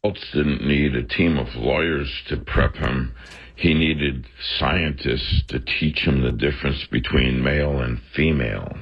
Walz didn't need a team of lawyers to prep him. He needed scientists to teach him the difference between male and female.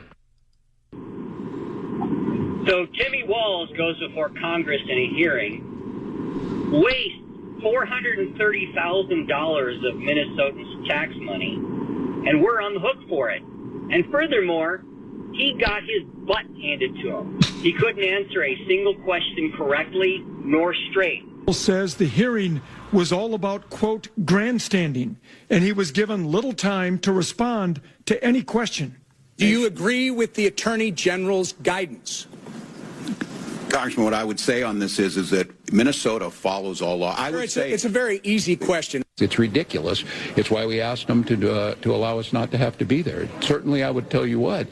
So Timmy Walz goes before Congress in a hearing, wastes $430,000 of Minnesotans' tax money, and we're on the hook for it. And furthermore, he got his butt handed to him. He couldn't answer a single question correctly nor straight. Says the hearing was all about, quote, grandstanding, and he was given little time to respond to any question. Do you agree with the Attorney General's guidance? Congressman, what I would say on this is that Minnesota follows all law. I would say it's a very easy question. It's ridiculous. It's why we asked them to allow us not to have to be there. Certainly, I would tell you what,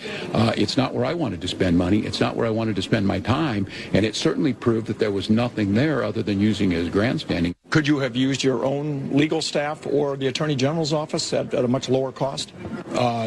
it's not where I wanted to spend money. It's not where I wanted to spend my time. And it certainly proved that there was nothing there other than using it as grandstanding. Could you have used your own legal staff or the Attorney General's office at a much lower cost?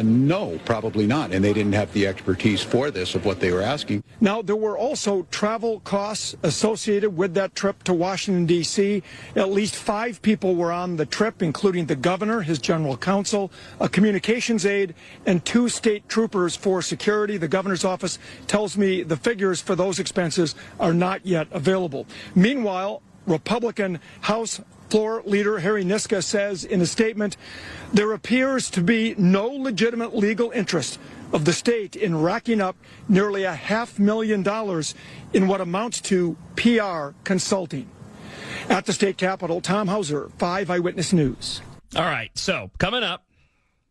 No, probably not. And they didn't have the expertise for this of what they were asking. Now, there were also travel costs associated with that trip to Washington, D.C. At least 5 people were on the trip, including the governor, his general counsel, a communications aide, and 2 state troopers for security. The governor's office tells me the figures for those expenses are not yet available. Meanwhile, Republican House Floor Leader Harry Niska says in a statement, there appears to be no legitimate legal interest of the state in racking up nearly $500,000 in what amounts to PR consulting. At the state capitol, Tom Hauser, 5 Eyewitness News. All right, so coming up,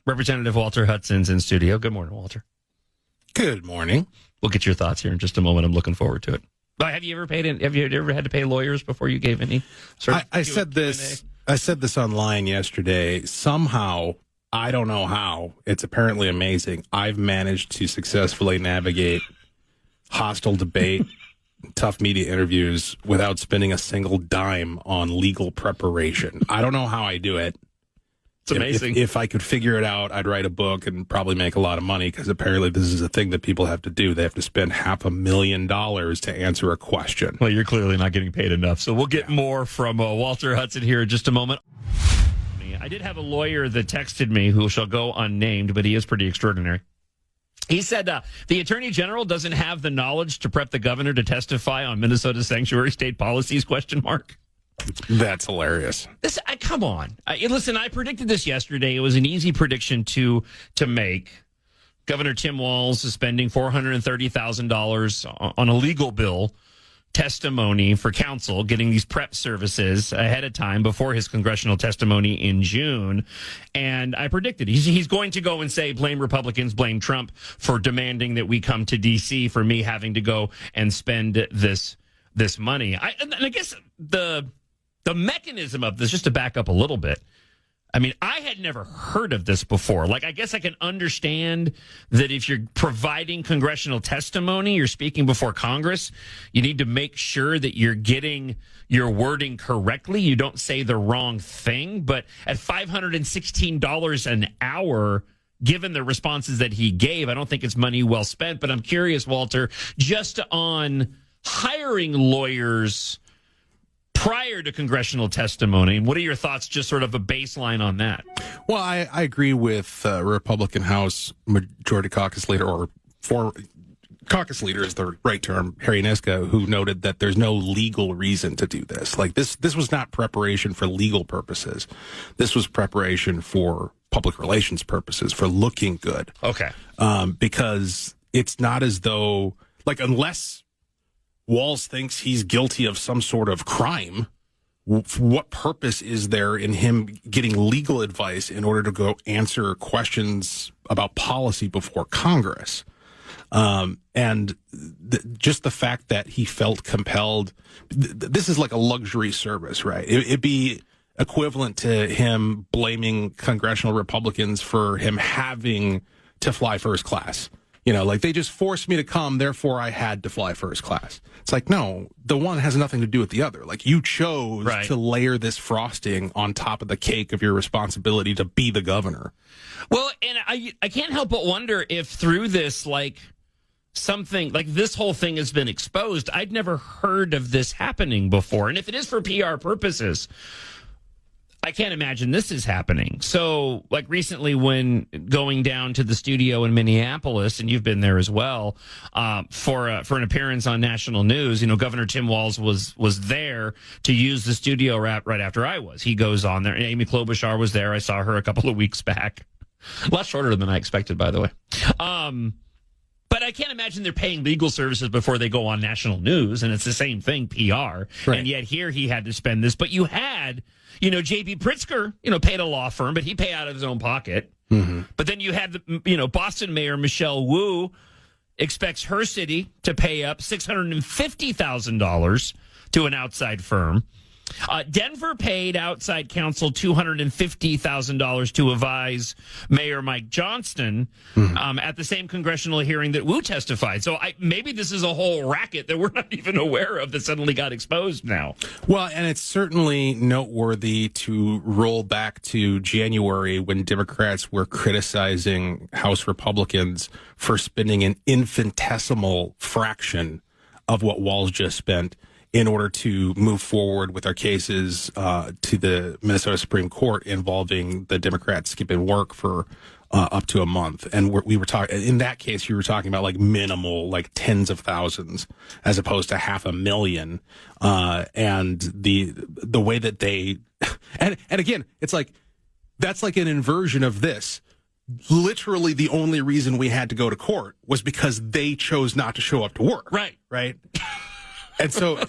Representative Walter Hudson's in studio. Good morning, Walter. Good morning. We'll get your thoughts here in just a moment. I'm looking forward to it. Have you ever had to pay lawyers before you gave any? I said this online yesterday. Somehow, I don't know how. It's apparently amazing. I've managed to successfully navigate hostile debate, tough media interviews without spending a single dime on legal preparation. I don't know how I do it. It's amazing. If I could figure it out, I'd write a book and probably make a lot of money, because apparently this is a thing that people have to do. They have to spend $500,000 to answer a question. Well, you're clearly not getting paid enough. So we'll get more from Walter Hudson here in just a moment. I did have a lawyer that texted me who shall go unnamed, but he is pretty extraordinary. He said the Attorney General doesn't have the knowledge to prep the governor to testify on Minnesota's sanctuary state policies, ? That's hilarious. Come on. Listen, I predicted this yesterday. It was an easy prediction to make. Governor Tim Walz is spending $430,000 on a legal bill testimony for counsel, getting these prep services ahead of time before his congressional testimony in June. And I predicted he's going to go and say, blame Republicans, blame Trump for demanding that we come to D.C. for me having to go and spend this money. I guess the mechanism of this, just to back up a little bit, I mean, I had never heard of this before. Like, I guess I can understand that if you're providing congressional testimony, you're speaking before Congress, you need to make sure that you're getting your wording correctly. You don't say the wrong thing. But at $516 an hour, given the responses that he gave, I don't think it's money well spent. But I'm curious, Walter, just on hiring lawyers prior to congressional testimony, what are your thoughts, just sort of a baseline on that? Well, I agree with Republican House Majority Caucus Leader, or caucus leader is the right term, Harry Niska, who noted that there's no legal reason to do this. Like, this was not preparation for legal purposes. This was preparation for public relations purposes, for looking good. Okay. Because it's not as though, like, unless Walz thinks he's guilty of some sort of crime, what purpose is there in him getting legal advice in order to go answer questions about policy before Congress? And just the fact that he felt compelled, this is like a luxury service, right? It'd be equivalent to him blaming congressional Republicans for him having to fly first class. You know, like, they just forced me to come, therefore I had to fly first class. It's like, no, the one has nothing to do with the other. Like, you chose to layer this frosting on top of the cake of your responsibility to be the governor. Well, and I can't help but wonder if through this, like, something like this whole thing has been exposed. I'd never heard of this happening before. And if it is for PR purposes, I can't imagine this is happening. So, like recently when going down to the studio in Minneapolis, and you've been there as well, for an appearance on national news, Governor Tim Walz was there to use the studio right after I was. He goes on there. Amy Klobuchar was there. I saw her a couple of weeks back. A lot shorter than I expected, by the way. But I can't imagine they're paying legal services before they go on national news, and it's the same thing, PR. Right. And yet here he had to spend this. But you had, J.B. Pritzker, paid a law firm, but he paid out of his own pocket. Mm-hmm. But then you had, Boston Mayor Michelle Wu expects her city to pay up $650,000 to an outside firm. Denver paid outside counsel $250,000 to advise Mayor Mike Johnston at the same congressional hearing that Wu testified. So maybe this is a whole racket that we're not even aware of that suddenly got exposed now. Well, and it's certainly noteworthy to roll back to January when Democrats were criticizing House Republicans for spending an infinitesimal fraction of what Walz just spent in order to move forward with our cases to the Minnesota Supreme Court involving the Democrats skipping work for up to a month. And we were talking, in that case, you were talking about like minimal, like tens of thousands, as opposed to 500,000. And the way that they, and again, it's like, that's like an inversion of this. Literally the only reason we had to go to court was because they chose not to show up to work. Right. Right. And so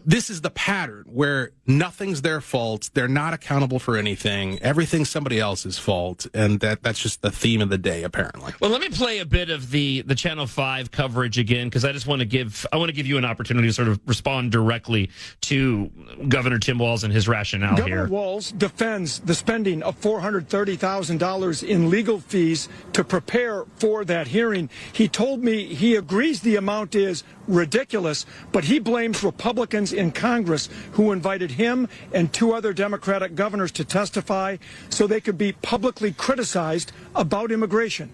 this is the pattern where nothing's their fault. They're not accountable for anything. Everything's somebody else's fault. And that's just the theme of the day, apparently. Well, let me play a bit of the Channel 5 coverage again, because I want to give you an opportunity to sort of respond directly to Governor Tim Walz and his rationale here. Governor Walz defends the spending of $430,000 in legal fees to prepare for that hearing. He told me he agrees the amount is ridiculous, but he blames Republicans in Congress who invited him and two other Democratic governors to testify so they could be publicly criticized about immigration.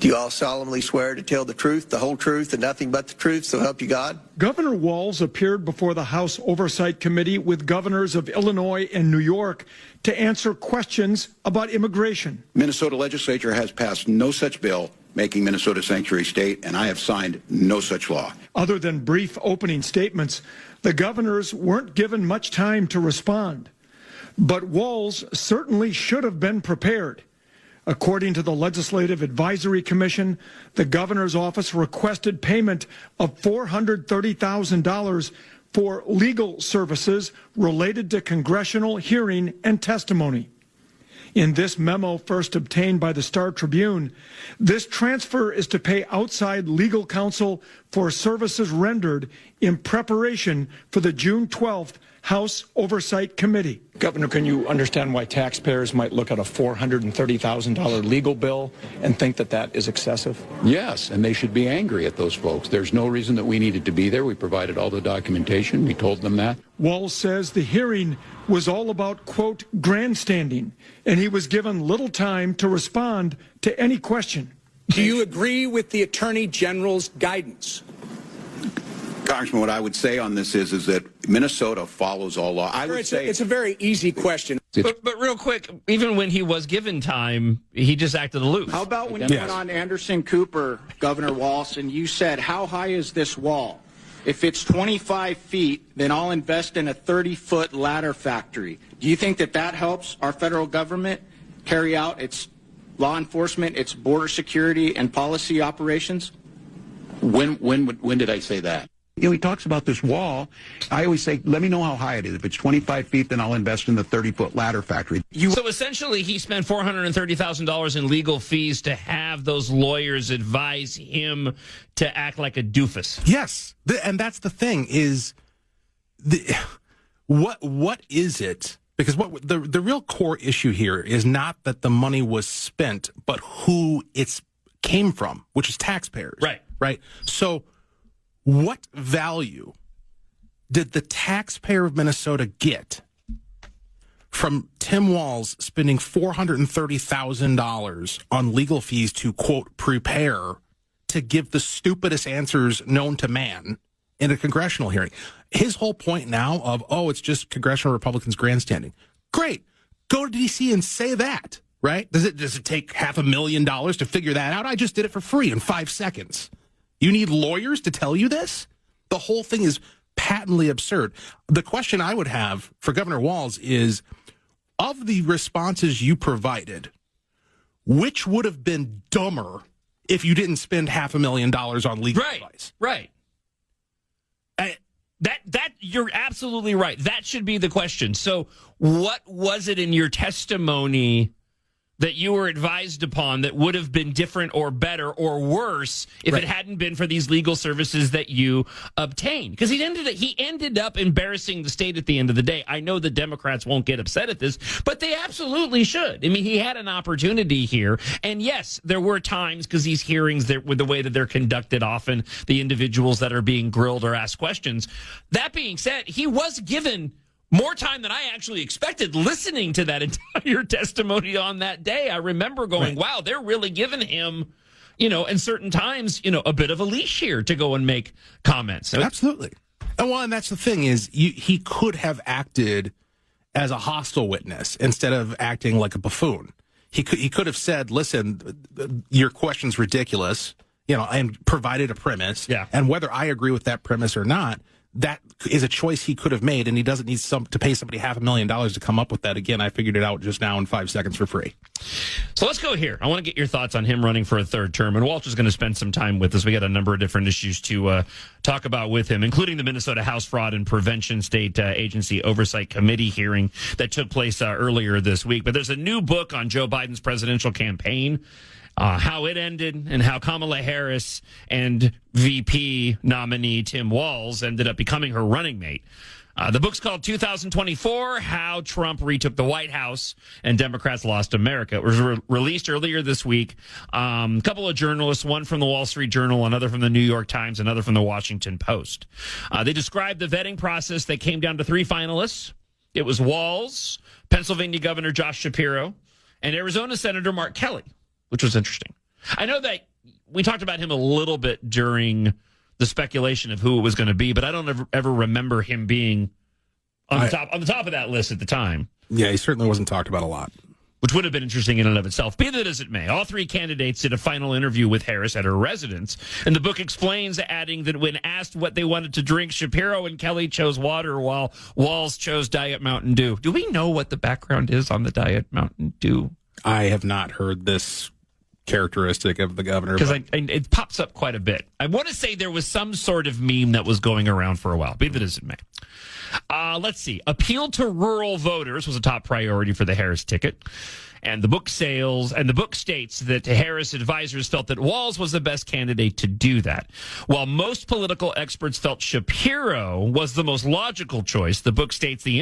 Do you all solemnly swear to tell the truth, the whole truth, and nothing but the truth, so help you God? Governor Walz appeared before the House Oversight Committee with governors of Illinois and New York to answer questions about immigration. Minnesota legislature has passed no such bill making Minnesota a sanctuary state, and I have signed no such law. Other than brief opening statements, the governors weren't given much time to respond. But Walz certainly should have been prepared. According to the Legislative Advisory Commission, the governor's office requested payment of $430,000 for legal services related to congressional hearing and testimony. In this memo first obtained by the Star Tribune, this transfer is to pay outside legal counsel for services rendered in preparation for the June 12th House Oversight Committee. Governor, can you understand why taxpayers might look at a $430,000 legal bill and think that that is excessive? Yes, and they should be angry at those folks. There's no reason that we needed to be there. We provided all the documentation. We told them that. Walz says the hearing was all about, quote, grandstanding, and he was given little time to respond to any question. Do you agree with the Attorney General's guidance? Congressman, what I would say on this is that Minnesota follows all law. I would say it's a very easy question. But real quick, even when he was given time, he just acted aloof. How about when you went on Anderson Cooper, Governor Walz, and you said, how high is this wall? If it's 25 feet, then I'll invest in a 30-foot ladder factory. Do you think that that helps our federal government carry out its law enforcement, its border security, and policy operations? When did I say that? You know, he talks about this wall. I always say, let me know how high it is. If it's 25 feet, then I'll invest in the 30-foot ladder factory. So essentially, he spent $430,000 in legal fees to have those lawyers advise him to act like a doofus. Yes, and that's the thing is, what is it? Because what the real core issue here is not that the money was spent, but who it came from, which is taxpayers. Right. So what value did the taxpayer of Minnesota get from Tim Walz spending $430,000 on legal fees to, quote, prepare to give the stupidest answers known to man in a congressional hearing. His whole point now of, it's just congressional Republicans grandstanding. Great. Go to D.C. and say that, right? Does it take $500,000 to figure that out? I just did it for free in 5 seconds. You need lawyers to tell you this? The whole thing is patently absurd. The question I would have for Governor Walz is, of the responses you provided, which would have been dumber if you didn't spend $500,000 on legal advice? Right. That you're absolutely right. That should be the question. So what was it in your testimony that you were advised upon that would have been different or better or worse if it hadn't been for these legal services that you obtained? Because he ended up embarrassing the state at the end of the day. I know the Democrats won't get upset at this, but they absolutely should. I mean, he had an opportunity here. And yes, there were times, because these hearings, with the way that they're conducted, often the individuals that are being grilled or asked questions. That being said, he was given more time than I actually expected listening to that entire testimony on that day. I remember going, wow, they're really giving him, in certain times, a bit of a leash here to go and make comments. So absolutely. And that's the thing is he could have acted as a hostile witness instead of acting like a buffoon. He could have said, listen, your question's ridiculous, and provided a premise. Yeah. And whether I agree with that premise or not, that is a choice he could have made, and he doesn't need to pay somebody $500,000 to come up with that. Again, I figured it out just now in 5 seconds for free. So let's go here. I want to get your thoughts on him running for a third term, and Walter's going to spend some time with us. We got a number of different issues to talk about with him, including the Minnesota House Fraud and Prevention State Agency Oversight Committee hearing that took place earlier this week. But there's a new book on Joe Biden's presidential campaign, how it ended, and how Kamala Harris and VP nominee Tim Walz ended up becoming her running mate. The book's called 2024, How Trump Retook the White House and Democrats Lost America. It was released earlier this week. A couple of journalists, one from the Wall Street Journal, another from the New York Times, another from the Washington Post. They described the vetting process that came down to 3 finalists. It was Walz, Pennsylvania Governor Josh Shapiro, and Arizona Senator Mark Kelly, which was interesting. I know that we talked about him a little bit during the speculation of who it was going to be, but I don't ever remember him being on the top of that list at the time. Yeah, he certainly wasn't talked about a lot. Which would have been interesting in and of itself. Be that as it may, all 3 candidates did a final interview with Harris at her residence, and the book explains, adding that when asked what they wanted to drink, Shapiro and Kelly chose water while Walz chose Diet Mountain Dew. Do we know what the background is on the Diet Mountain Dew? I have not heard this characteristic of the governor, because it pops up quite a bit. I want to say there was some sort of meme that was going around for a while, be that as it may. Let's see. Appeal to rural voters was a top priority for the Harris ticket, and the book states that Harris advisors felt that Walz was the best candidate to do that. While most political experts felt Shapiro was the most logical choice, the book states in the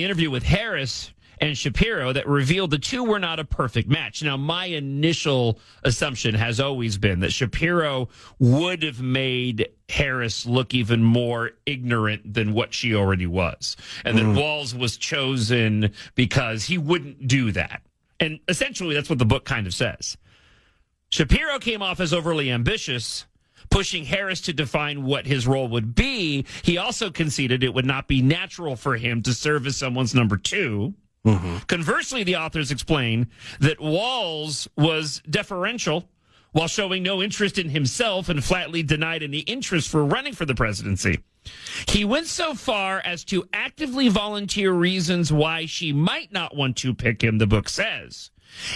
interview with Harris and Shapiro that revealed the 2 were not a perfect match. Now, my initial assumption has always been that Shapiro would have made Harris look even more ignorant than what she already was, and that Walz was chosen because he wouldn't do that. And essentially, that's what the book kind of says. Shapiro came off as overly ambitious, pushing Harris to define what his role would be. He also conceded it would not be natural for him to serve as someone's number 2. Conversely, the authors explain that Walz was deferential while showing no interest in himself and flatly denied any interest for running for the presidency. He went so far as to actively volunteer reasons why she might not want to pick him, the book says.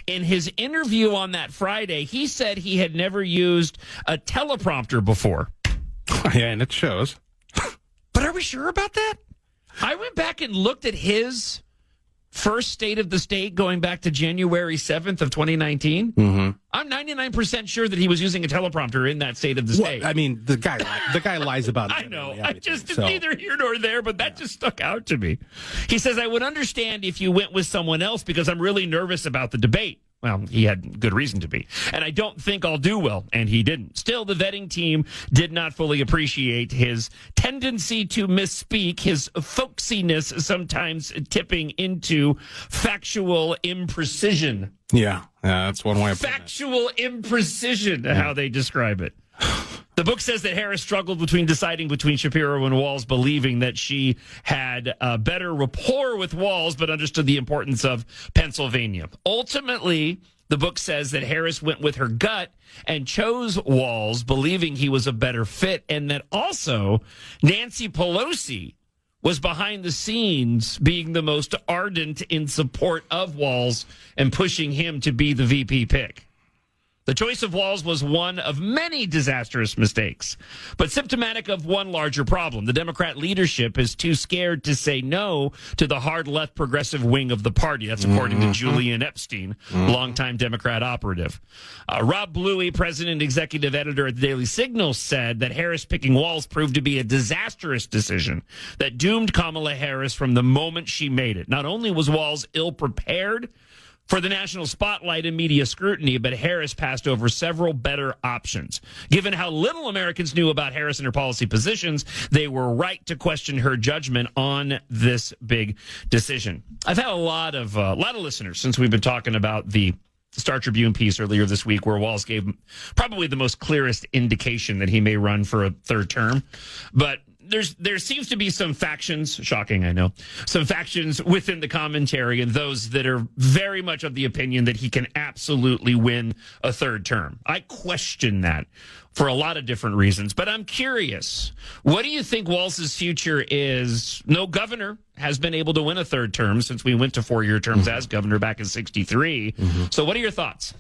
In his interview on that Friday, he said he had never used a teleprompter before. Yeah, and it shows. But are we sure about that? I went back and looked at his first State of the State going back to January 7th of 2019. I'm 99% sure that he was using a teleprompter in that State of the State. I mean, the guy lies about it. I know. It's neither here nor there, but that just stuck out to me. He says, I would understand if you went with someone else because I'm really nervous about the debate. Well, he had good reason to be. And I don't think I'll do well, and he didn't. Still, the vetting team did not fully appreciate his tendency to misspeak, his folksiness sometimes tipping into factual imprecision. Yeah, that's one way of putting it. Factual imprecision, how they describe it. The book says that Harris struggled deciding between Shapiro and Walz, believing that she had a better rapport with Walz, but understood the importance of Pennsylvania. Ultimately, the book says that Harris went with her gut and chose Walz, believing he was a better fit, and that also Nancy Pelosi was behind the scenes being the most ardent in support of Walz and pushing him to be the VP pick. The choice of Walz was one of many disastrous mistakes, but symptomatic of one larger problem. The Democrat leadership is too scared to say no to the hard left progressive wing of the party. That's according to Julian Epstein, longtime Democrat operative. Rob Bluey, president and executive editor at the Daily Signal, said that Harris picking Walz proved to be a disastrous decision that doomed Kamala Harris from the moment she made it. Not only was Walz ill-prepared for the national spotlight and media scrutiny, but Harris passed over several better options. Given how little Americans knew about Harris and her policy positions, they were right to question her judgment on this big decision. I've had a lot of listeners since we've been talking about the Star Tribune piece earlier this week, where Walz gave probably the most clearest indication that he may run for a third term. But there seems to be some factions, shocking, I know, some factions within the commentary and those that are very much of the opinion that he can absolutely win a third term. I question that for a lot of different reasons, but I'm curious. What do you think Walz's future is? No governor has been able to win a third term since we went to 4-year terms as governor back in 1963. So what are your thoughts?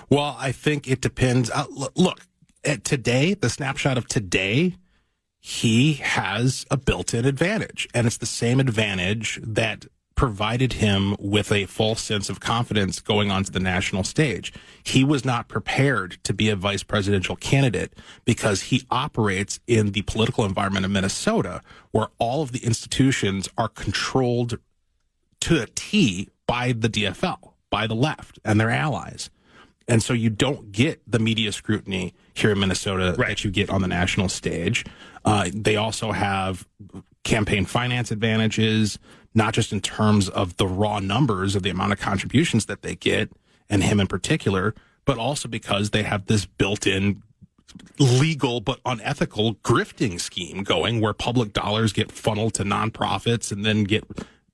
Well, I think it depends. Look, at today, the snapshot of today, he has a built-in advantage, and it's the same advantage that provided him with a false sense of confidence going onto the national stage. He was not prepared to be a vice presidential candidate because he operates in the political environment of Minnesota, where all of the institutions are controlled to a T by the DFL, by the left and their allies. And so you don't get the media scrutiny here in Minnesota that you get on the national stage. They also have campaign finance advantages, not just in terms of the raw numbers of the amount of contributions that they get, and him in particular, but also because they have this built-in legal but unethical grifting scheme going where public dollars get funneled to nonprofits and then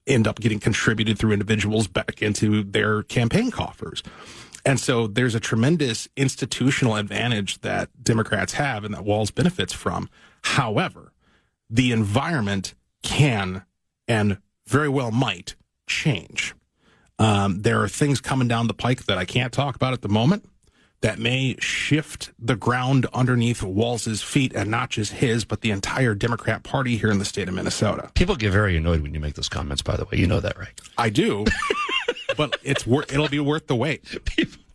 end up getting contributed through individuals back into their campaign coffers. And so there's a tremendous institutional advantage that Democrats have and that Walz benefits from. However, the environment can and very well might change. There are things coming down the pike that I can't talk about at the moment that may shift the ground underneath Walz's feet, and not just his, but the entire Democrat Party here in the state of Minnesota. People get very annoyed when you make those comments, by the way. You know that, right? I do. But it'll be worth the wait.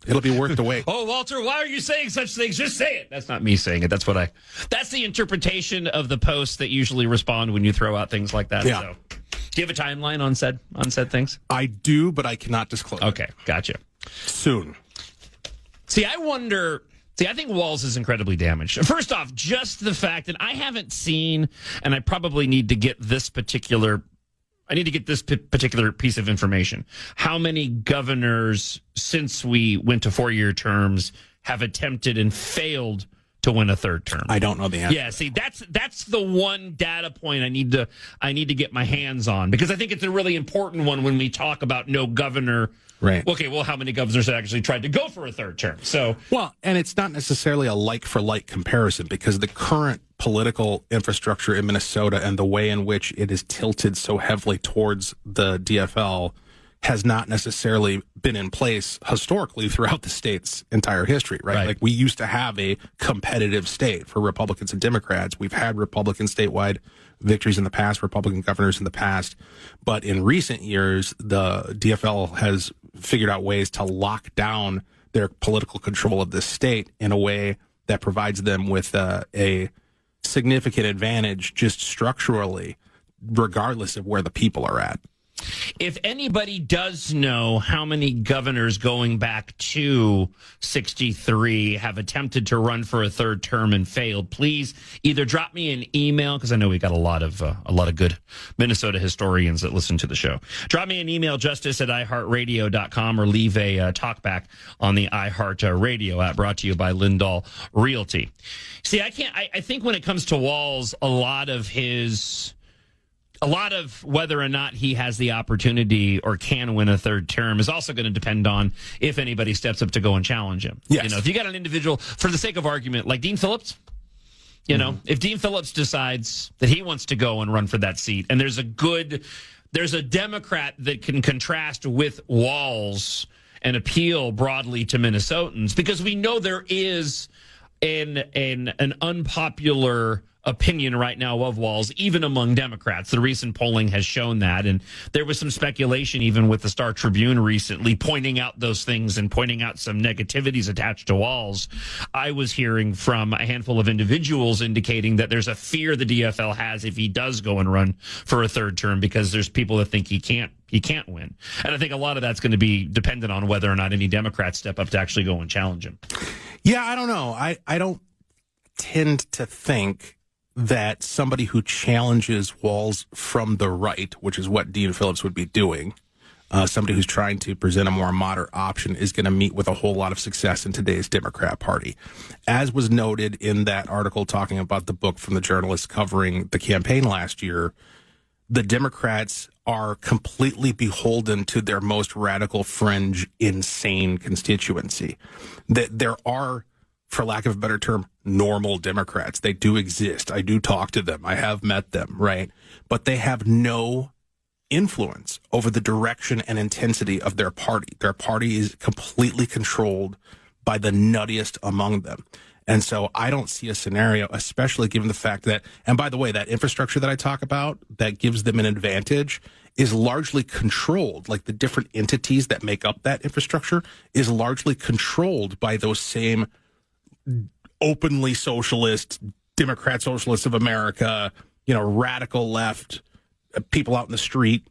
It'll be worth the wait. Oh, Walter, why are you saying such things? Just say it. That's not me saying it. That's the interpretation of the posts that usually respond when you throw out things like that. Yeah. So, do you have a timeline on said things? I do, but I cannot disclose. Okay, gotcha. Soon. See, I think Walz is incredibly damaged. First off, just the fact that I haven't seen, and I probably need to get this particular piece of information. How many governors since we went to 4-year terms have attempted and failed to win a third term? I don't know the answer. Yeah, see, that's the one data point I need to get my hands on, because I think it's a really important one when we talk about no governor. Right. Okay, well, how many governors have actually tried to go for a third term? Well, and it's not necessarily a like-for-like comparison, because the current political infrastructure in Minnesota and the way in which it is tilted so heavily towards the DFL has not necessarily been in place historically throughout the state's entire history, right? Like, we used to have a competitive state for Republicans and Democrats. We've had Republican statewide victories in the past, Republican governors in the past. But in recent years, the DFL has figured out ways to lock down their political control of this state in a way that provides them with a significant advantage just structurally, regardless of where the people are at. If anybody does know how many governors going back to 63 have attempted to run for a third term and failed, please either drop me an email, because I know we got a lot of good Minnesota historians that listen to the show. Drop me an email, justice@iheartradio.com, or leave a talkback on the iHeart Radio app, brought to you by Lindahl Realty. See, I think when it comes to Walz, a lot of whether or not he has the opportunity or can win a third term is also going to depend on if anybody steps up to go and challenge him. Yes. You know, if you got an individual, for the sake of argument, like Dean Phillips, you know, if Dean Phillips decides that he wants to go and run for that seat, and there's a Democrat that can contrast with Walz and appeal broadly to Minnesotans, because we know there is an unpopular opinion right now of Walz, even among Democrats. The recent polling has shown that, and there was some speculation even with the Star Tribune recently pointing out those things and pointing out some negativities attached to Walz. I was hearing from a handful of individuals indicating that there's a fear the DFL has if he does go and run for a third term, because there's people that think he can't win. And I think a lot of that's going to be dependent on whether or not any Democrats step up to actually go and challenge him. Yeah, I don't know. I don't tend to think that somebody who challenges Walz from the right, which is what Dean Phillips would be doing, somebody who's trying to present a more moderate option, is going to meet with a whole lot of success in today's Democrat Party. As was noted in that article talking about the book from the journalist covering the campaign last year, the Democrats are completely beholden to their most radical fringe, insane constituency. That there are, for lack of a better term, normal Democrats. They do exist. I do talk to them. I have met them, right? But they have no influence over the direction and intensity of their party. Their party is completely controlled by the nuttiest among them. And so I don't see a scenario, especially given the fact that, and by the way, that infrastructure that I talk about that gives them an advantage is largely controlled. Like the different entities that make up that infrastructure is largely controlled by those same openly socialist, Democrat Socialists of America, radical left, people out in the street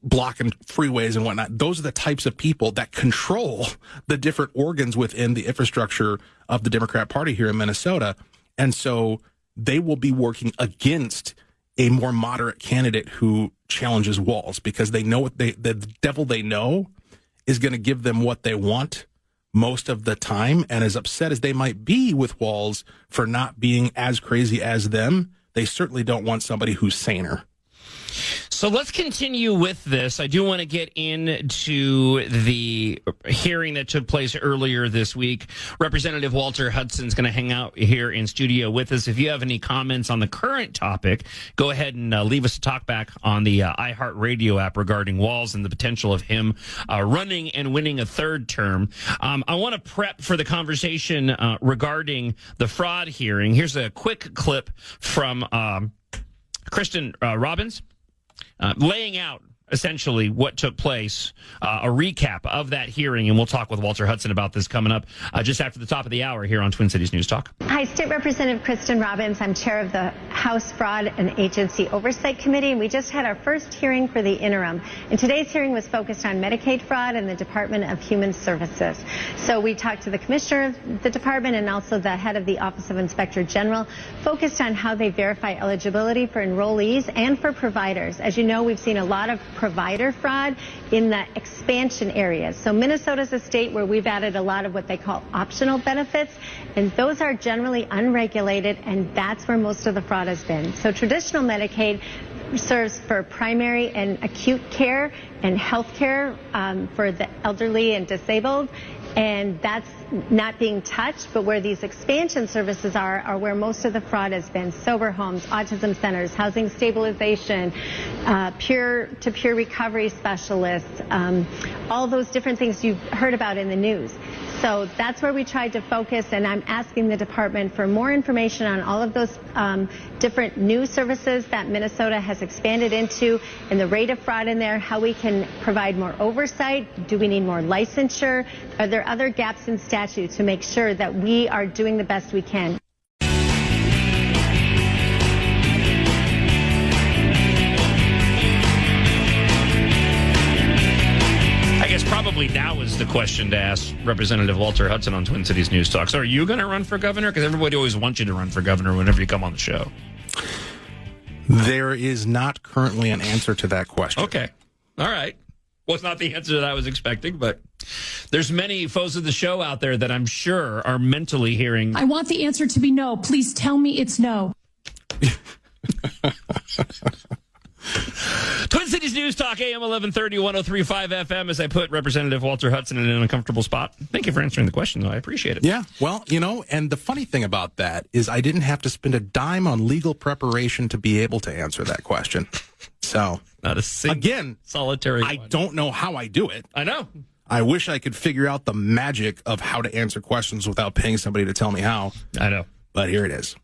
blocking freeways and whatnot. Those are the types of people that control the different organs within the infrastructure of the Democrat Party here in Minnesota. And so they will be working against a more moderate candidate who challenges Walz, because they know the devil they know is going to give them what they want most of the time. And as upset as they might be with Walz for not being as crazy as them, they certainly don't want somebody who's saner. So let's continue with this. I do want to get into the hearing that took place earlier this week. Representative Walter Hudson is going to hang out here in studio with us. If you have any comments on the current topic, go ahead and leave us a talk back on the iHeart Radio app regarding Walz and the potential of him running and winning a third term. I want to prep for the conversation regarding the fraud hearing. Here's a quick clip from Kristen Robbins laying out essentially what took place, a recap of that hearing, and we'll talk with Walter Hudson about this coming up just after the top of the hour here on Twin Cities News Talk. Hi, State Representative Kristen Robbins. I'm chair of the House Fraud and Agency Oversight Committee, and we just had our first hearing for the interim. And today's hearing was focused on Medicaid fraud and the Department of Human Services. So we talked to the commissioner of the department and also the head of the Office of Inspector General, focused on how they verify eligibility for enrollees and for providers. As you know, we've seen a lot of provider fraud in the expansion areas. So Minnesota's a state where we've added a lot of what they call optional benefits, and those are generally unregulated, and that's where most of the fraud has been. So traditional Medicaid serves for primary and acute care and health care for the elderly and disabled, and that's not being touched. But where these expansion services are where most of the fraud has been: sober homes, autism centers, housing stabilization, peer-to-peer recovery specialists, all those different things you've heard about in the news. So that's where we tried to focus, and I'm asking the department for more information on all of those different new services that Minnesota has expanded into, and the rate of fraud in there, how we can provide more oversight. Do we need more licensure? Are there other gaps in statute to make sure that we are doing the best we can? the question to ask Representative Walter Hudson on Twin Cities News Talk. So are you going to run for governor? Because everybody always wants you to run for governor whenever you come on the show. There is not currently an answer to that question. Okay. All right. Was not the answer that I was expecting, but there's many foes of the show out there that I'm sure are mentally hearing. I want the answer to be no. Please tell me it's no. Twin Cities News Talk, AM 1130, 103.5 FM, as I put Representative Walter Hudson in an uncomfortable spot. Thank you for answering the question, though. I appreciate it. Yeah, well, and the funny thing about that is I didn't have to spend a dime on legal preparation to be able to answer that question. So, not a single solitary I don't know how I do it. I know. I wish I could figure out the magic of how to answer questions without paying somebody to tell me how. I know. But here it is.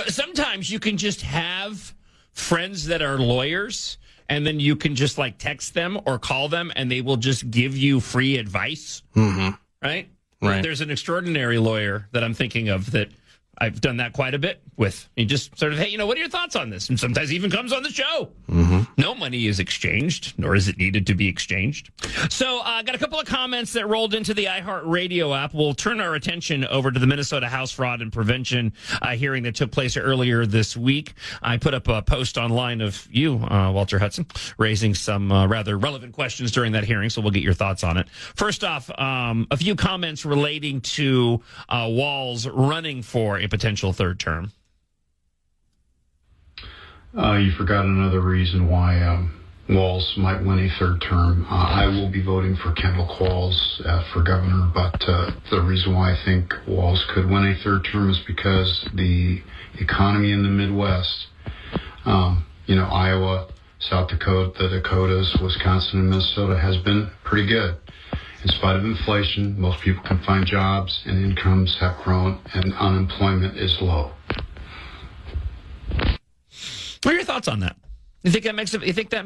Sometimes you can just have friends that are lawyers, and then you can just text them or call them, and they will just give you free advice. Mm-hmm. Right? Right. There's an extraordinary lawyer that I'm thinking of that I've done that quite a bit with. He just sort of, hey, what are your thoughts on this? And sometimes he even comes on the show. Mm-hmm. No money is exchanged, nor is it needed to be exchanged. So I got a couple of comments that rolled into the iHeartRadio app. We'll turn our attention over to the Minnesota House Fraud and Prevention hearing that took place earlier this week. I put up a post online of you, Walter Hudson, raising some rather relevant questions during that hearing, so we'll get your thoughts on it. First off, a few comments relating to Walz running for a potential third term. You forgot another reason why Walz might win a third term. I will be voting for Kendall Qualls for governor, but the reason why I think Walz could win a third term is because the economy in the Midwest, Iowa, South Dakota, the Dakotas, Wisconsin, and Minnesota has been pretty good. In spite of inflation, most people can find jobs, and incomes have grown, and unemployment is low. What are your thoughts on that? You think that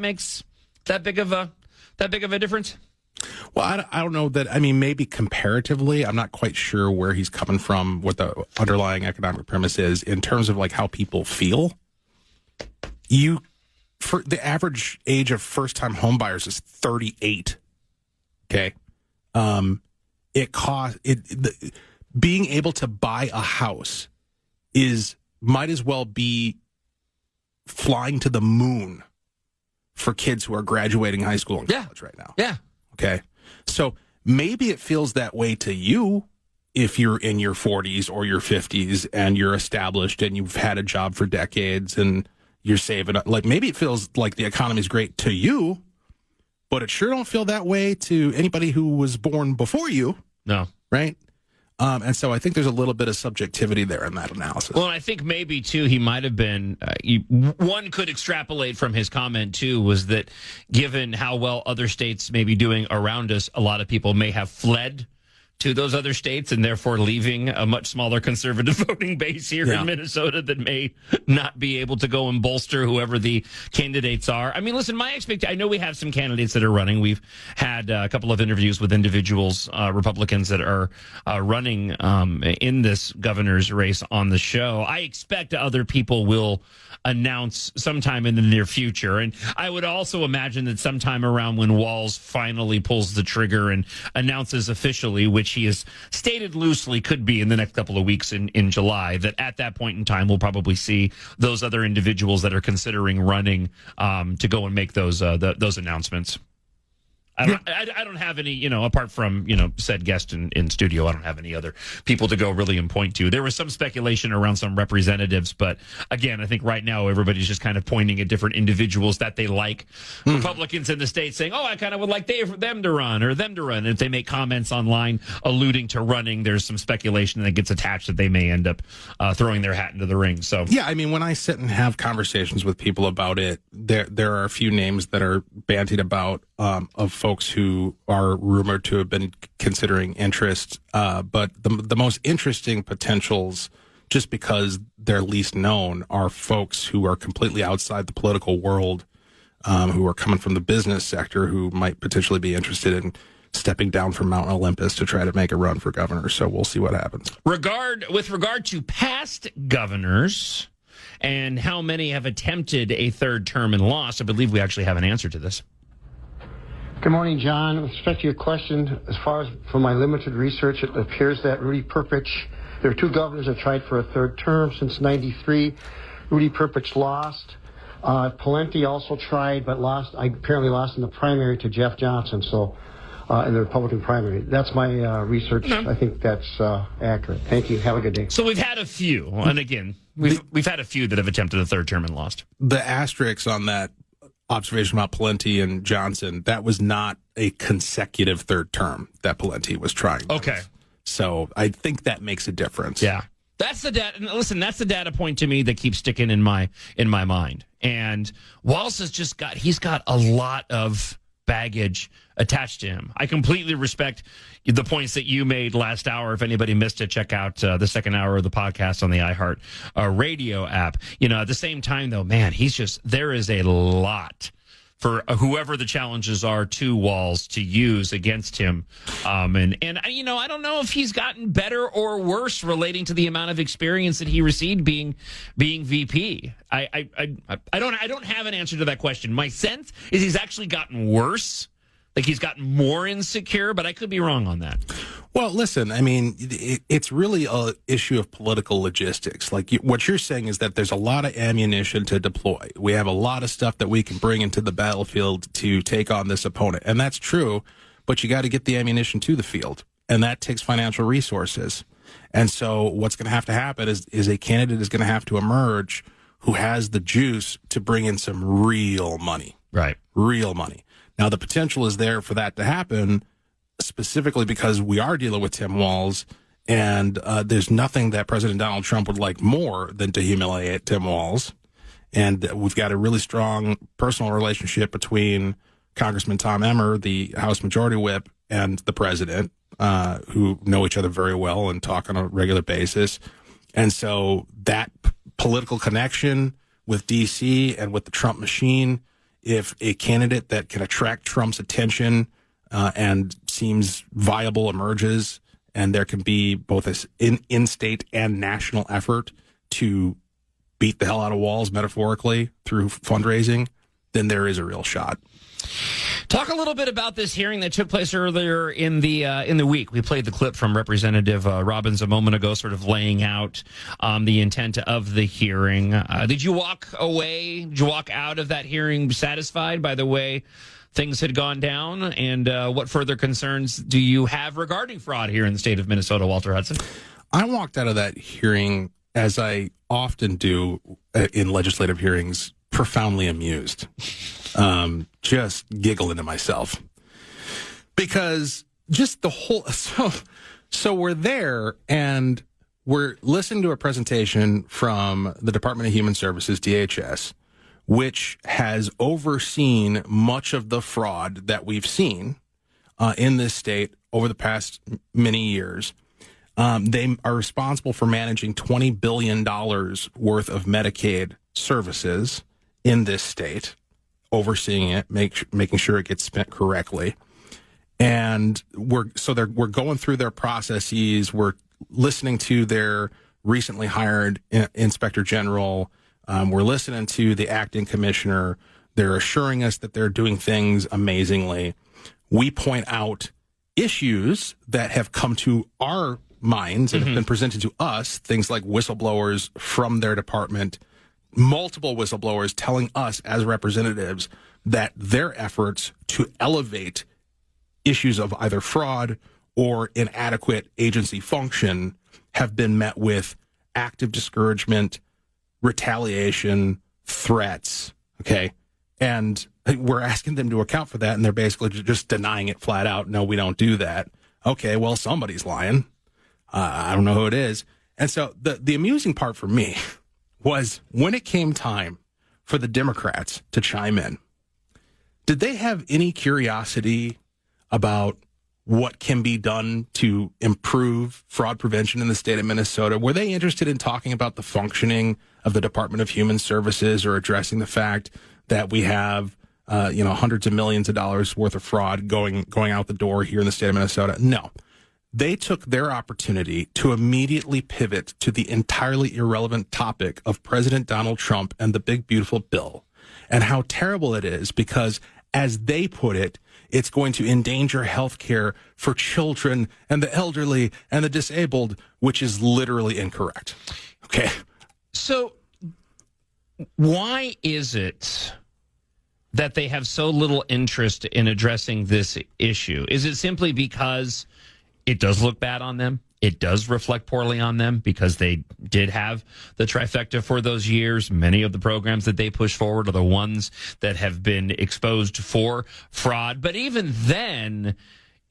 makes that big of a difference? Well, I don't know that. I mean, maybe comparatively, I'm not quite sure where he's coming from, what the underlying economic premise is in terms of how people feel. For the average age of first-time homebuyers is 38. Okay. Being able to buy a house might as well be flying to the moon for kids who are graduating high school and college right now. Yeah. Okay. So maybe it feels that way to you if you're in your 40s or your 50s and you're established and you've had a job for decades and you're saving. Maybe it feels like the economy's great to you, but it sure don't feel that way to anybody who was born before you. No. Right? And so I think there's a little bit of subjectivity there in that analysis. Well, I think maybe, too, he might have been, one could extrapolate from his comment, too, was that given how well other states may be doing around us, a lot of people may have fled to those other states and therefore leaving a much smaller conservative voting base here in Minnesota that may not be able to go and bolster whoever the candidates are. I mean, listen, I know we have some candidates that are running. We've had a couple of interviews with individuals, Republicans that are running in this governor's race on the show. I expect other people will announce sometime in the near future. And I would also imagine that sometime around when Walz finally pulls the trigger and announces officially, which he has stated loosely could be in the next couple of weeks in July, that at that point in time, we'll probably see those other individuals that are considering running to go and make those announcements. I don't have any, apart from, said guest in studio, I don't have any other people to go really and point to. There was some speculation around some representatives, but again, I think right now everybody's just kind of pointing at different individuals that they like. Republicans in the state saying, I kind of would like them to run or them to run. And if they make comments online alluding to running, there's some speculation that gets attached that they may end up throwing their hat into the ring. So yeah, I mean, when I sit and have conversations with people about it, there are a few names that are bandied about of folks who are rumored to have been considering interest. But the most interesting potentials, just because they're least known, are folks who are completely outside the political world, who are coming from the business sector, who might potentially be interested in stepping down from Mount Olympus to try to make a run for governor. So we'll see what happens. With regard to past governors and how many have attempted a third term and lost, I believe we actually have an answer to this. Good morning, John. With respect to your question, as far as from my limited research, it appears that Rudy Perpich, there are two governors that tried for a third term since '93. Rudy Perpich lost. Pawlenty also tried, but lost. I apparently lost in the primary to Jeff Johnson, so in the Republican primary. That's my research. I think that's accurate. Thank you. Have a good day. So we've had a few, and again, we've had a few that have attempted a third term and lost. The asterisk on that observation about Pawlenty and Johnson, that was not a consecutive third term that Pawlenty was trying. Okay. So I think that makes a difference. Yeah. That's the data. Listen, that's the data point to me that keeps sticking in my mind. And Walz has he's got a lot of baggage attached to him. I completely respect the points that you made last hour. If anybody missed it, check out the second hour of the podcast on the iHeart radio app. At the same time, though, man, there is a lot for whoever the challenges are to Walz to use against him. And I don't know if he's gotten better or worse relating to the amount of experience that he received being VP. I don't have an answer to that question. My sense is he's actually gotten worse. Like he's gotten more insecure, but I could be wrong on that. Well, listen, I mean, it's really an issue of political logistics. Like what you're saying is that there's a lot of ammunition to deploy. We have a lot of stuff that we can bring into the battlefield to take on this opponent. And that's true, but you got to get the ammunition to the field. And that takes financial resources. And so what's going to happen is a candidate is going to have to emerge who has the juice to bring in some real money. Right. Real money. Now, the potential is there for that to happen, specifically because we are dealing with Tim Walz, and there's nothing that President Donald Trump would like more than to humiliate Tim Walz. And we've got a really strong personal relationship between Congressman Tom Emmer, the House Majority Whip, and the president, who know each other very well and talk on a regular basis. And so that political connection with D.C. and with the Trump machine, if a candidate that can attract Trump's attention and seems viable emerges, and there can be both an in-state and national effort to beat the hell out of Walz metaphorically through fundraising, then there is a real shot. Talk a little bit about this hearing that took place earlier in the week. We played the clip from Representative Robbins a moment ago, sort of laying out the intent of the hearing. Did you walk out of that hearing satisfied by the way things had gone down? And what further concerns do you have regarding fraud here in the state of Minnesota, Walter Hudson? I walked out of that hearing, as I often do in legislative hearings, profoundly amused. Just giggling to myself. Because just the whole... So we're there, and we're listening to a presentation from the Department of Human Services, DHS, which has overseen much of the fraud that we've seen in this state over the past many years. They are responsible for managing $20 billion worth of Medicaid services in this state, overseeing it, making sure it gets spent correctly. And we're going through their processes. We're listening to their recently hired inspector general. We're listening to the acting commissioner. They're assuring us that they're doing things amazingly. We point out issues that have come to our minds and have been presented to us, things like whistleblowers from their department, multiple whistleblowers telling us as representatives that their efforts to elevate issues of either fraud or inadequate agency function have been met with active discouragement, retaliation, threats, okay? And we're asking them to account for that, and they're basically just denying it flat out. No, we don't do that. Okay, well, somebody's lying. I don't know who it is. And so the amusing part for me was when it came time for the Democrats to chime in, did they have any curiosity about what can be done to improve fraud prevention in the state of Minnesota? Were they interested in talking about the functioning of the Department of Human Services or addressing the fact that we have, hundreds of millions of dollars worth of fraud going out the door here in the state of Minnesota? No. They took their opportunity to immediately pivot to the entirely irrelevant topic of President Donald Trump and the big, beautiful bill and how terrible it is because as they put it, it's going to endanger health care for children and the elderly and the disabled, which is literally incorrect. Okay. So why is it that they have so little interest in addressing this issue? Is it simply because it does look bad on them? It does reflect poorly on them because they did have the trifecta for those years. Many of the programs that they push forward are the ones that have been exposed for fraud. But even then,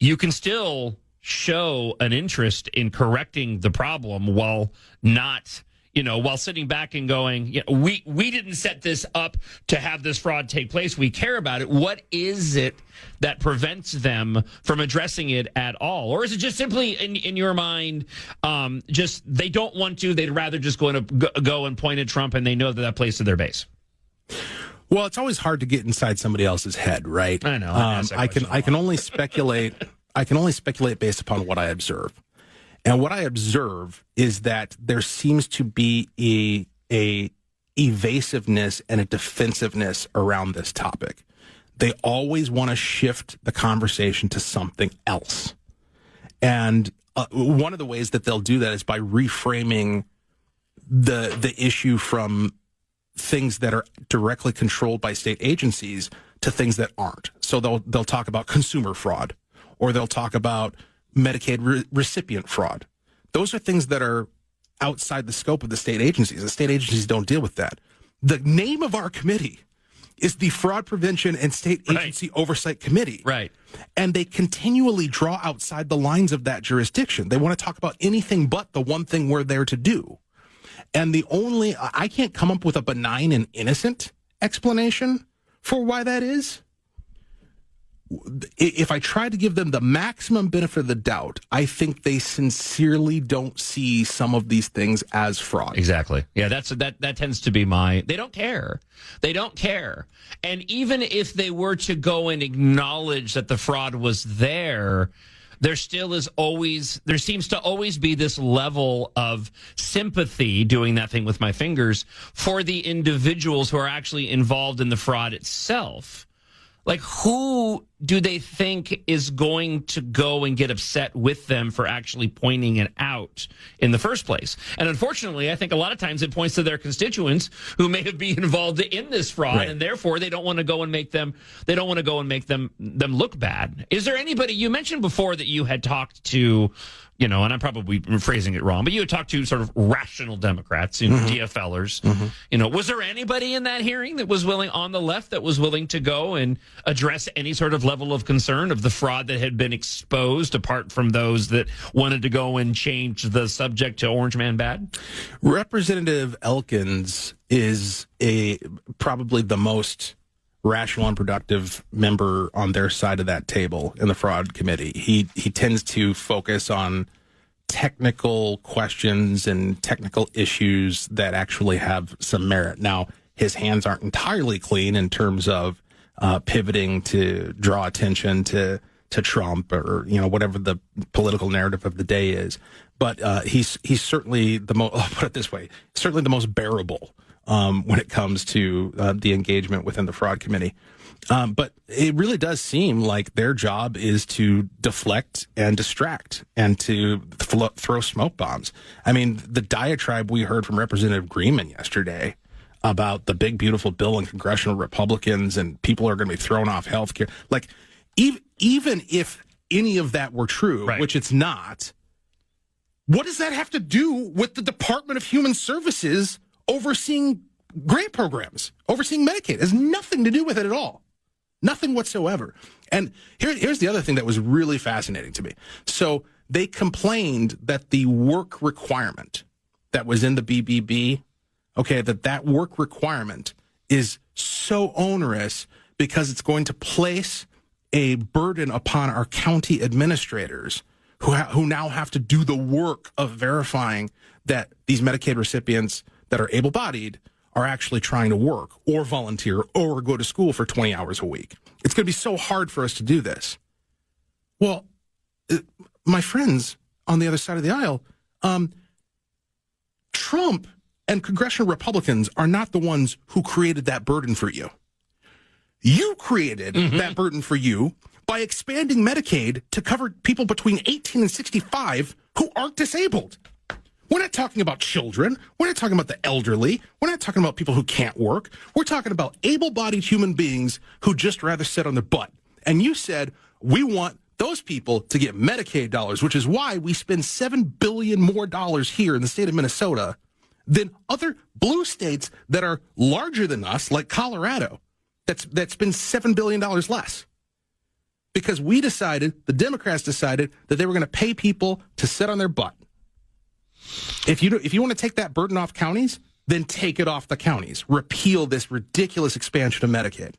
you can still show an interest in correcting the problem while not, while sitting back and going, we didn't set this up to have this fraud take place. We care about it. What is it that prevents them from addressing it at all? Or is it just simply, in your mind, just they don't want to, they'd rather just go and point at Trump and they know that plays to their base? Well, it's always hard to get inside somebody else's head, right? I know. I can only speculate. I can only speculate based upon what I observe. And what I observe is that there seems to be a evasiveness and a defensiveness around this topic. They always want to shift the conversation to something else. And one of the ways that they'll do that is by reframing the issue from things that are directly controlled by state agencies to things that aren't. So they'll talk about consumer fraud, or they'll talk about Medicaid recipient fraud. Those are things that are outside the scope of the state agencies. The state agencies don't deal with that. The name of our committee is the Fraud Prevention and State Agency Oversight Committee. Right. And they continually draw outside the lines of that jurisdiction. They want to talk about anything but the one thing we're there to do. And I can't come up with a benign and innocent explanation for why that is. If I try to give them the maximum benefit of the doubt, I think they sincerely don't see some of these things as fraud. Exactly. Yeah, that tends to be they don't care. They don't care. And even if they were to go and acknowledge that the fraud was there seems to always be this level of sympathy, doing that thing with my fingers, for the individuals who are actually involved in the fraud itself. Like, who do they think is going to go and get upset with them for actually pointing it out in the first place? And unfortunately, I think a lot of times it points to their constituents who may have been involved in this fraud, right. And therefore they don't want to go and make them look bad. Is there anybody, you mentioned before that you had talked to, and I'm probably phrasing it wrong, but you had talked to sort of rational Democrats, DFLers. Mm-hmm. Was there anybody in that hearing that was willing, on the left, that was willing to go and address any sort of level of concern of the fraud that had been exposed, apart from those that wanted to go and change the subject to Orange Man Bad? Representative Elkins is probably the most rational and productive member on their side of that table in the fraud committee. He tends to focus on technical questions and technical issues that actually have some merit. Now, his hands aren't entirely clean in terms of pivoting to draw attention to Trump or whatever the political narrative of the day is. But he's certainly I'll put it this way, certainly the most bearable when it comes to the engagement within the fraud committee. But it really does seem like their job is to deflect and distract and to throw smoke bombs. I mean, the diatribe we heard from Representative Greenman yesterday about the big, beautiful bill and congressional Republicans and people are going to be thrown off health care. Like, even if any of that were true, right, which it's not, what does that have to do with the Department of Human Services overseeing grant programs, overseeing Medicaid? It has nothing to do with it at all. Nothing whatsoever. And here's the other thing that was really fascinating to me. So they complained that the work requirement that was in the BBB, that work requirement is so onerous because it's going to place a burden upon our county administrators who now have to do the work of verifying that these Medicaid recipients that are able-bodied are actually trying to work or volunteer or go to school for 20 hours a week. It's going to be so hard for us to do this. Well, my friends on the other side of the aisle, Trump and congressional Republicans are not the ones who created that burden for you. You created that burden for you by expanding Medicaid to cover people between 18 and 65 who aren't disabled. We're not talking about children. We're not talking about the elderly. We're not talking about people who can't work. We're talking about able-bodied human beings who just rather sit on their butt. And you said, we want those people to get Medicaid dollars, which is why we spend $7 billion more here in the state of Minnesota than other blue states that are larger than us, like Colorado, that spend $7 billion less. Because we decided, the Democrats decided, that they were going to pay people to sit on their butt. If you want to take that burden off counties, then take it off the counties. Repeal this ridiculous expansion of Medicaid.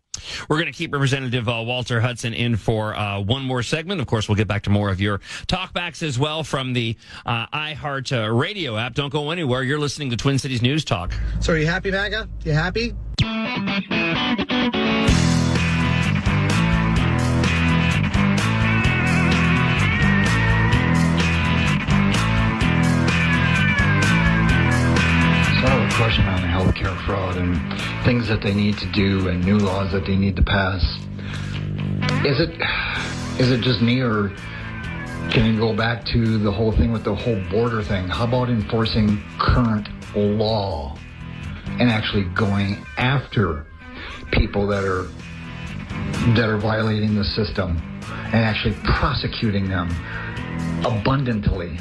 We're going to keep Representative Walter Hudson in for one more segment. Of course, we'll get back to more of your talkbacks as well from the iHeart Radio app. Don't go anywhere. You're listening to Twin Cities News Talk. So are you happy, MAGA? You happy? Question on healthcare fraud and things that they need to do and new laws that they need to pass. Is it just me, or can you go back to the whole thing with the whole border thing? How about enforcing current law and actually going after people that are violating the system and actually prosecuting them abundantly?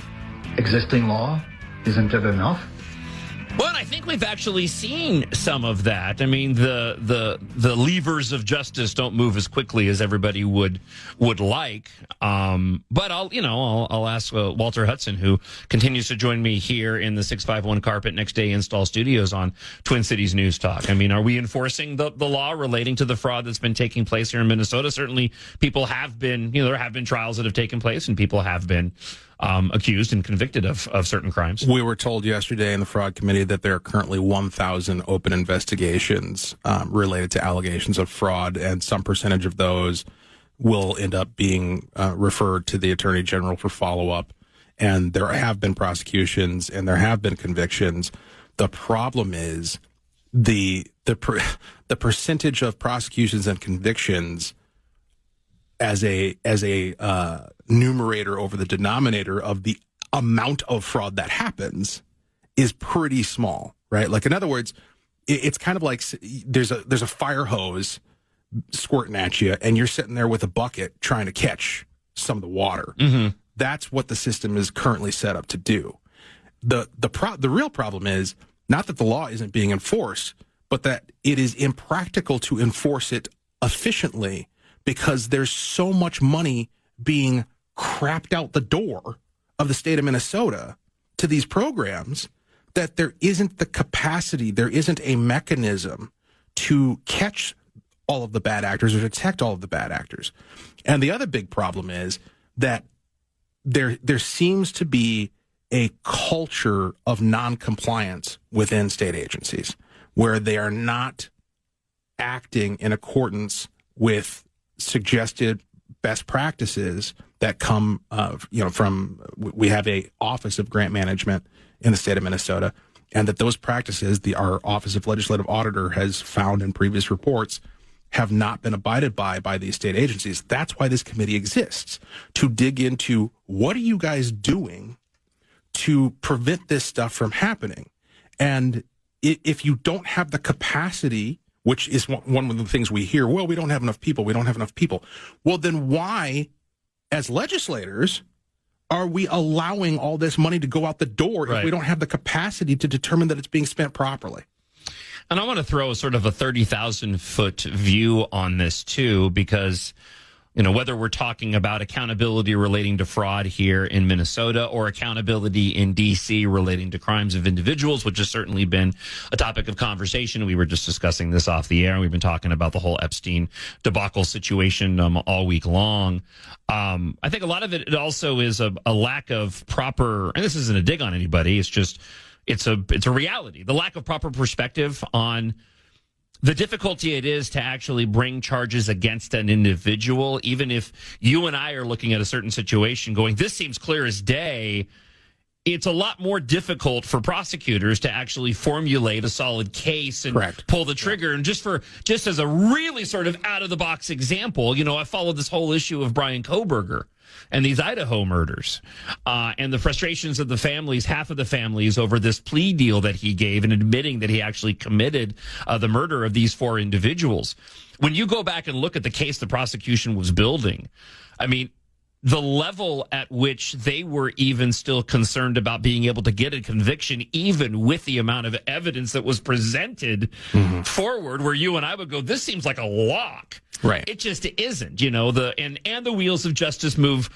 Existing law, isn't it enough? Well, I think we've actually seen some of that. I mean, the levers of justice don't move as quickly as everybody would like. But I'll ask Walter Hudson, who continues to join me here in the 651 Carpet Next Day Install Studios on Twin Cities News Talk. I mean, are we enforcing the law relating to the fraud that's been taking place here in Minnesota? Certainly, people have been. There have been trials that have taken place, and people have been accused and convicted of certain crimes. We were told yesterday in the fraud committee that there are currently 1,000 open investigations related to allegations of fraud, and some percentage of those will end up being referred to the Attorney General for follow-up. And there have been prosecutions and there have been convictions. The problem is the percentage of prosecutions and convictions as a numerator over the denominator of the amount of fraud that happens is pretty small, right? Like, in other words, it's kind of like there's a fire hose squirting at you, and you're sitting there with a bucket trying to catch some of the water. Mm-hmm. That's what the system is currently set up to do. The real problem is not that the law isn't being enforced, but that it is impractical to enforce it efficiently, because there's so much money being crapped out the door of the state of Minnesota to these programs that there isn't the capacity, there isn't a mechanism to catch all of the bad actors or detect all of the bad actors. And the other big problem is that there seems to be a culture of non-compliance within state agencies where they are not acting in accordance with suggested best practices that come from, we have a Office of Grant Management in the state of Minnesota, and that those practices, our Office of Legislative Auditor has found in previous reports, have not been abided by these state agencies. That's why this committee exists, to dig into what are you guys doing to prevent this stuff from happening. And if you don't have the capacity, which is one of the things we hear, well, we don't have enough people. Well, then why, as legislators, are we allowing all this money to go out the door if we don't have the capacity to determine that it's being spent properly? And I want to throw sort of a 30,000-foot view on this, too, because, whether we're talking about accountability relating to fraud here in Minnesota or accountability in D.C. relating to crimes of individuals, which has certainly been a topic of conversation. We were just discussing this off the air. We've been talking about the whole Epstein debacle situation all week long. I think a lot of it also is a lack of proper, and this isn't a dig on anybody, it's just, it's a reality. The lack of proper perspective on the difficulty it is to actually bring charges against an individual, even if you and I are looking at a certain situation going, this seems clear as day, it's a lot more difficult for prosecutors to actually formulate a solid case and pull the trigger. And just as a really sort of out of the box example, I followed this whole issue of Brian Kohberger and these Idaho murders and the frustrations of the families, half of the families, over this plea deal that he gave and admitting that he actually committed the murder of these 4 individuals. When you go back and look at the case the prosecution was building, I mean, the level at which they were even still concerned about being able to get a conviction, even with the amount of evidence that was presented forward, where you and I would go, this seems like a lock. Right. It just isn't, and the wheels of justice move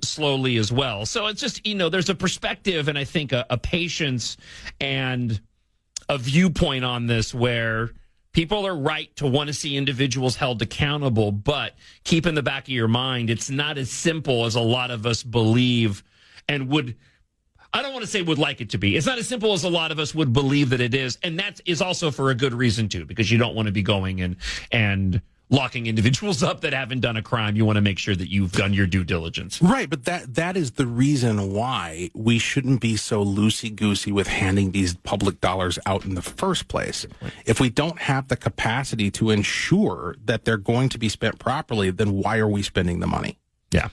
slowly as well. So it's just, there's a perspective and I think a patience and a viewpoint on this where people are right to want to see individuals held accountable, but keep in the back of your mind, it's not as simple as a lot of us believe and would. I don't want to say would like it to be. It's not as simple as a lot of us would believe that it is. And that is also for a good reason, too, because you don't want to be going and locking individuals up that haven't done a crime. You want to make sure that you've done your due diligence. Right, but that is the reason why we shouldn't be so loosey-goosey with handing these public dollars out in the first place. If we don't have the capacity to ensure that they're going to be spent properly, then why are we spending the money? Yeah.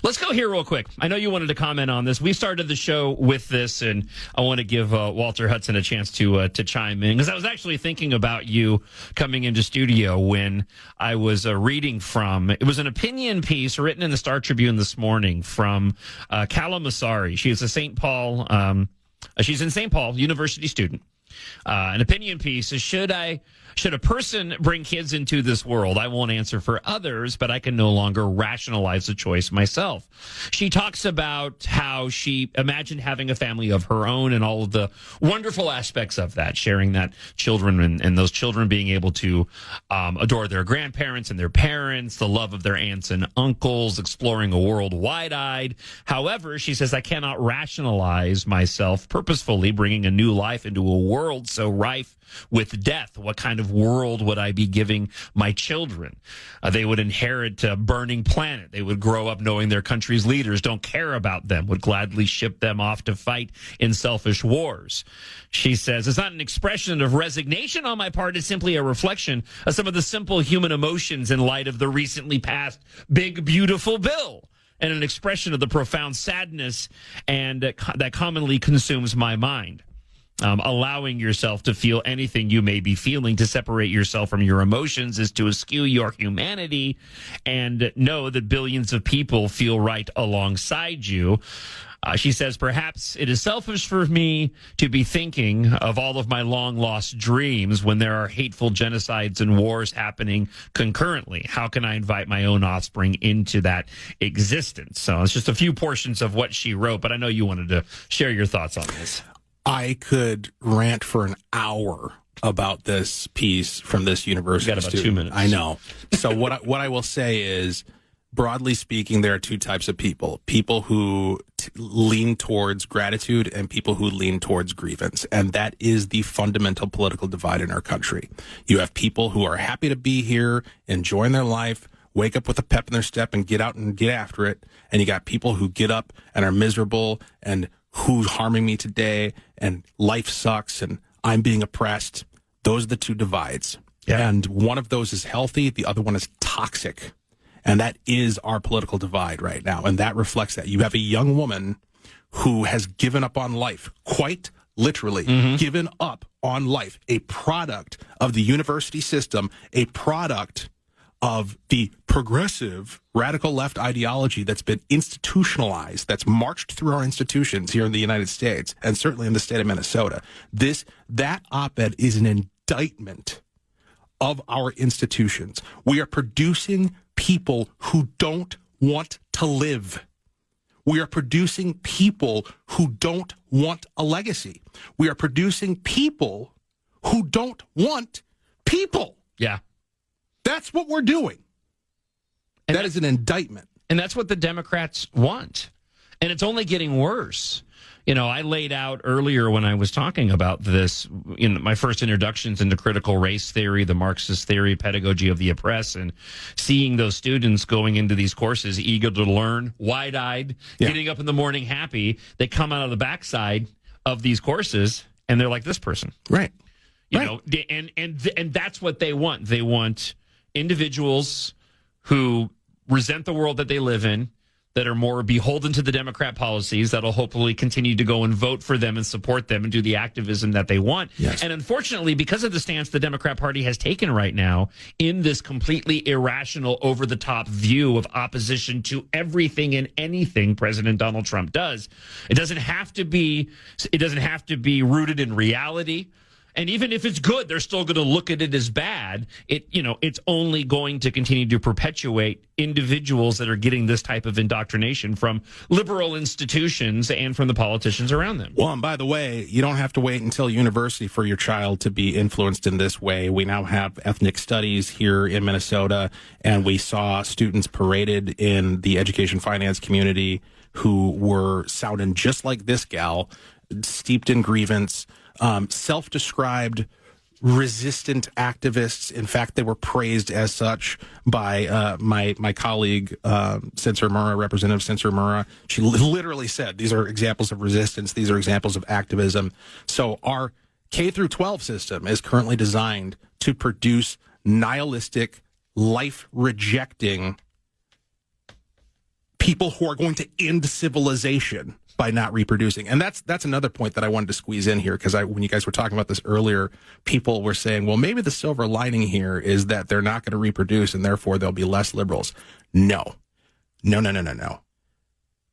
Let's go here real quick. I know you wanted to comment on this. We started the show with this, and I want to give Walter Hudson a chance to chime in, because I was actually thinking about you coming into studio when I was reading from, it was an opinion piece written in the Star Tribune this morning from Kala Masari. She is a St. Paul, she's in St. Paul, university student. An opinion piece is, should a person bring kids into this world? I won't answer for others, but I can no longer rationalize the choice myself. She talks about how she imagined having a family of her own and all of the wonderful aspects of that, sharing that children and those children being able to adore their grandparents and their parents, the love of their aunts and uncles, exploring a world wide-eyed. However, she says, I cannot rationalize myself purposefully bringing a new life into a world so rife with death. What kind of world would I be giving my children? They would inherit a burning planet. They would grow up knowing their country's leaders don't care about them, would gladly ship them off to fight in selfish wars. She says, it's not an expression of resignation on my part. It's simply a reflection of some of the simple human emotions in light of the recently passed big, beautiful bill, and an expression of the profound sadness and that commonly consumes my mind. Allowing yourself to feel anything you may be feeling, to separate yourself from your emotions, is to eschew your humanity and know that billions of people feel right alongside you. She says, perhaps it is selfish for me to be thinking of all of my long-lost dreams when there are hateful genocides and wars happening concurrently. How can I invite my own offspring into that existence? So it's just a few portions of what she wrote, but I know you wanted to share your thoughts on this. I could rant for an hour about this piece from this university. Got about student. 2 minutes. I know. So what I will say is, broadly speaking, there are two types of people: people who lean towards gratitude and people who lean towards grievance, and that is the fundamental political divide in our country. You have people who are happy to be here, enjoying their life, wake up with a pep in their step, and get out and get after it. And you got people who get up and are miserable and who's harming me today, and life sucks, and I'm being oppressed. Those are the two divides. Yeah. And one of those is healthy, the other one is toxic. And that is our political divide right now. And that reflects that. You have a young woman who has given up on life, quite literally given up on life, a product of the university system, a product of the progressive radical left ideology that's been institutionalized, that's marched through our institutions here in the United States, and certainly in the state of Minnesota. That op-ed is an indictment of our institutions. We are producing people who don't want to live. We are producing people who don't want a legacy. We are producing people who don't want people. Yeah. That's what we're doing. And that is an indictment. And that's what the Democrats want. And it's only getting worse. I laid out earlier when I was talking about this, my first introductions into critical race theory, the Marxist theory, pedagogy of the oppressed, and seeing those students going into these courses eager to learn, wide-eyed, getting up in the morning happy. They come out of the backside of these courses, and they're like this person. Right. And that's what they want. They want individuals who resent the world that they live in, that are more beholden to the Democrat policies, that'll hopefully continue to go and vote for them and support them and do the activism that they want. Yes. And unfortunately, because of the stance the Democrat Party has taken right now in this completely irrational, over-the-top view of opposition to everything and anything President Donald Trump does, it doesn't have to be rooted in reality. And even if it's good, they're still going to look at it as bad. It's only going to continue to perpetuate individuals that are getting this type of indoctrination from liberal institutions and from the politicians around them. Well, and by the way, you don't have to wait until university for your child to be influenced in this way. We now have ethnic studies here in Minnesota, and we saw students paraded in the education finance community who were sounding just like this gal, steeped in grievance, self-described resistant activists. In fact, they were praised as such by my colleague, Representative Sensor Murrah. She literally said, these are examples of resistance. These are examples of activism. So our K through 12 system is currently designed to produce nihilistic, life-rejecting people who are going to end civilization by not reproducing. And that's another point that I wanted to squeeze in here, because when you guys were talking about this earlier, people were saying, well, maybe the silver lining here is that they're not going to reproduce and therefore there'll be less liberals. No.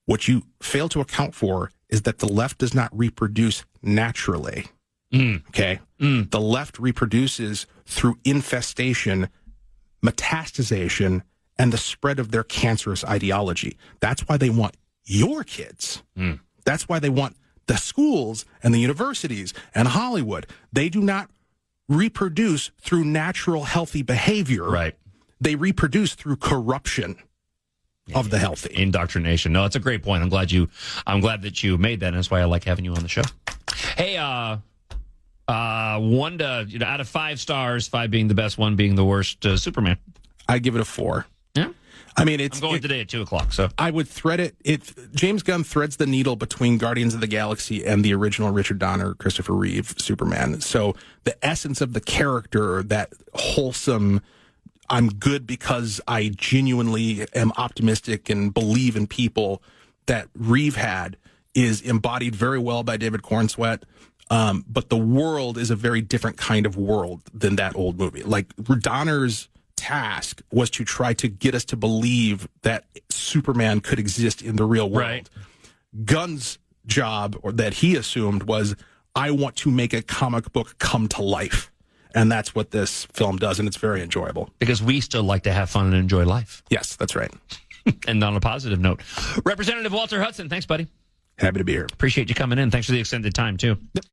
What you fail to account for is that the left does not reproduce naturally. Okay? The left reproduces through infestation, metastasization, and the spread of their cancerous ideology. That's why they want your kids. That's why they want the schools and the universities and Hollywood. They do not reproduce through natural, healthy behavior. Right. They reproduce through corruption of the healthy. Indoctrination. No, it's a great point. I'm glad that you made that, and that's why I like having you on the show. Hey, 1 to out of 5 stars, 5 being the best, 1 being the worst, Superman. I give it a 4. Yeah. I mean, I'm going today at 2:00. So I would thread it. James Gunn threads the needle between Guardians of the Galaxy and the original Richard Donner, Christopher Reeve Superman. So the essence of the character, that wholesome, I'm good because I genuinely am optimistic and believe in people, that Reeve had, is embodied very well by David Cornsweet. But the world is a very different kind of world than that old movie. Like, Donner's task was to try to get us to believe that Superman could exist in the real world. Right. Gunn's job, or that he assumed, was, I want to make a comic book come to life. And that's what this film does, and it's very enjoyable. Because we still like to have fun and enjoy life. Yes, that's right. And on a positive note, Representative Walter Hudson, thanks, buddy. Happy to be here. Appreciate you coming in. Thanks for the extended time, too. Yep.